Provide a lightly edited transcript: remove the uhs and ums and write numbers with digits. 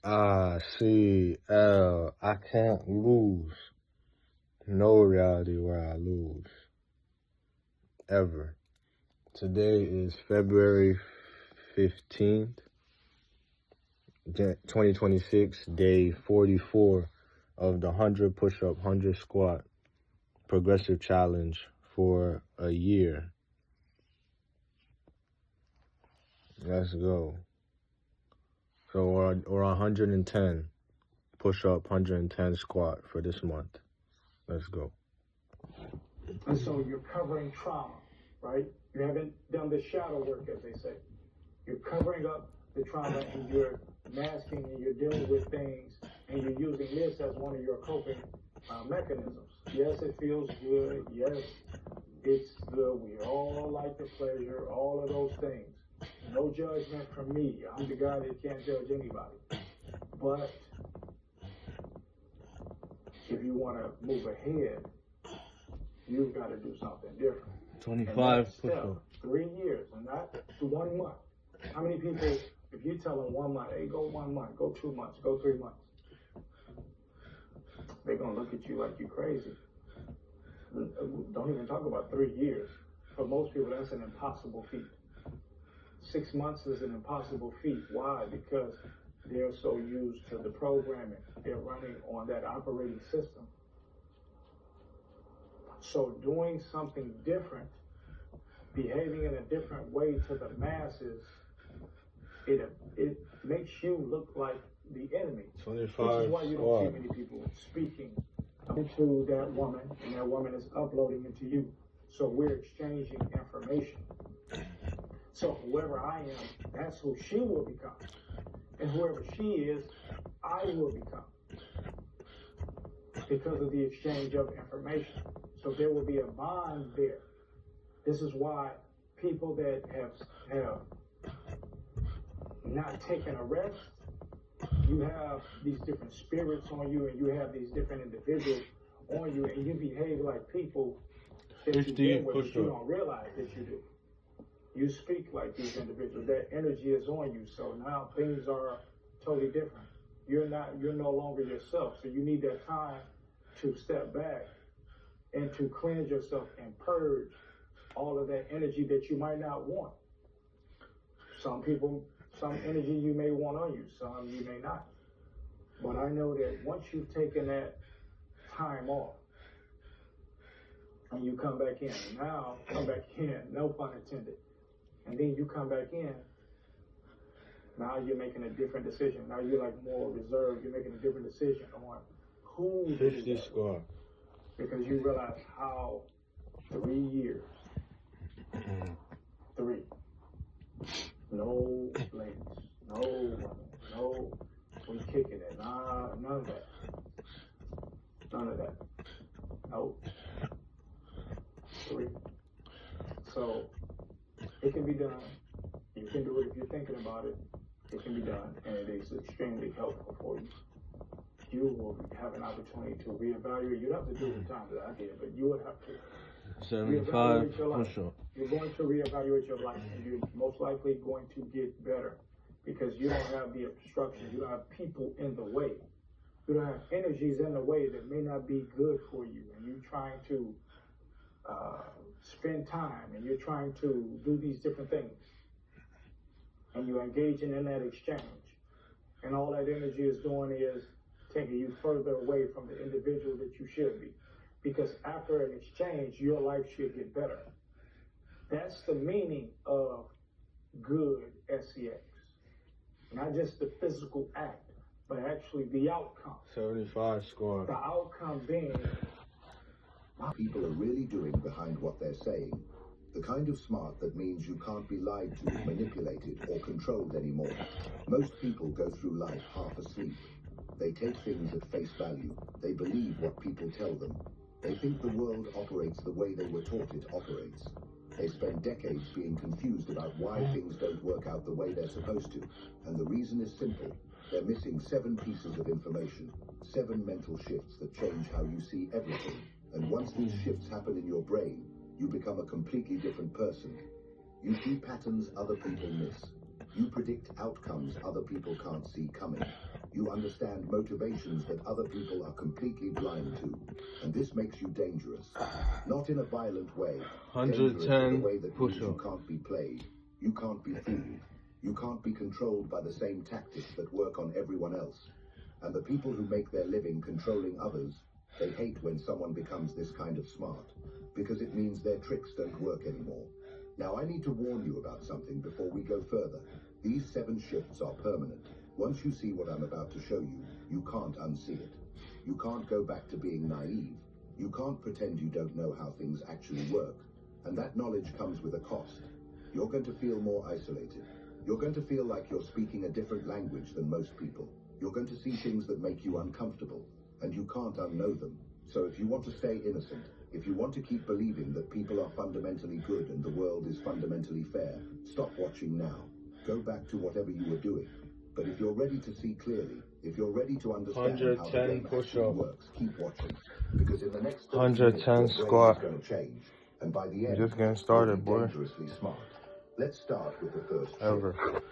icLAAo. I can't lose. No reality where I lose. Ever. Today is February 15th, 2026, day 44 of the 100 push-up, 100 squat progressive challenge for a year. Let's go. So we're 110 push-up, 110 squat for this month. Let's go. And so you're covering trauma, right? You haven't done the shadow work, as they say. You're covering up the trauma and you're masking and you're dealing with things and you're using this as one of your coping mechanisms. Yes, it feels good. Yes, it's good. We all like the pleasure, all of those things. No judgment from me. I'm the guy that can't judge anybody. But if you want to move ahead, you've got to do something different. 25 push-ups. 3 years, and not 1 month. How many people, if you tell them 1 month, hey, go 1 month, go 2 months, go 3 months, they're going to look at you like you're crazy. Don't even talk about 3 years. For most people, that's an impossible feat. 6 months is an impossible feat. Why? Because they're so used to the programming. They're running on that operating system. So doing something different, behaving in a different way to the masses, it makes you look like the enemy. 25 Which is why you don't see many people speaking into that woman, and that woman is uploading into you. So we're exchanging information. So whoever I am, that's who she will become. And whoever she is, I will become. Because of the exchange of information. So there will be a bond there. This is why people that have not taken a rest, you have these different spirits on you, and you have these different individuals on you, and you behave like people that you deal with, but you don't realize that you do. You speak like these individuals. That energy is on you. So now things are totally different. You're no longer yourself. So you need that time to step back and to cleanse yourself and purge all of that energy that you might not want. Some people, some energy you may want on you, some you may not. But I know that once you've taken that time off and you come back in, now come back in, no pun intended, and then you come back in, now you're making a different decision. Now you're like more reserved. You're making a different decision on who 50 squat. Because you realize how 3 years, 3, no ladies, no women, no, we kicking it, nah, none of that. None of that. No. 3. So it can be done. You can do it if you're thinking about it. It can be done, and it is extremely helpful for you. You will have an opportunity to reevaluate. You don't have to do the time that I did, but you would have to 75 your life. push-up. You're going to reevaluate your life, and you're most likely going to get better because you don't have the obstruction. You don't have people in the way. You don't have energies in the way that may not be good for you, and you're trying to spend time, and you're trying to do these different things, and you're engaging in that exchange, and all that energy is doing is taking you further away from the individual that you should be. Because after an exchange, your life should get better. That's the meaning of good SCX. Not just the physical act, but actually the outcome. 75 squat. The outcome being what people are really doing behind what they're saying. The kind of smart that means you can't be lied to, manipulated, or controlled anymore. Most people go through life half asleep. They take things at face value. They believe what people tell them. They think the world operates the way they were taught it operates. They spend decades being confused about why things don't work out the way they're supposed to. And the reason is simple. They're missing 7 pieces of information, 7 mental shifts that change how you see everything. And once these shifts happen in your brain, you become a completely different person. You see patterns other people miss. You predict outcomes other people can't see coming. You understand motivations that other people are completely blind to, and this makes you dangerous. Not in a violent way, dangerous in a way that means you can't be played, you can't be fooled, you can't be controlled by the same tactics that work on everyone else. And the people who make their living controlling others, they hate when someone becomes this kind of smart, because it means their tricks don't work anymore. Now I need to warn you about something before we go further. These 7 shifts are permanent. Once you see what I'm about to show you, you can't unsee it. You can't go back to being naive. You can't pretend you don't know how things actually work. And that knowledge comes with a cost. You're going to feel more isolated. You're going to feel like you're speaking a different language than most people. You're going to see things that make you uncomfortable, and you can't unknow them. So if you want to stay innocent, if you want to keep believing that people are fundamentally good and the world is fundamentally fair, stop watching now. Go back to whatever you were doing. But if you're ready to see clearly, if you're ready to understand how the game actually works, keep watching. Because in the next 30 minutes, your brain is going to change. And by the end, just getting started, you'll be dangerously smart. Let's start with the first shift.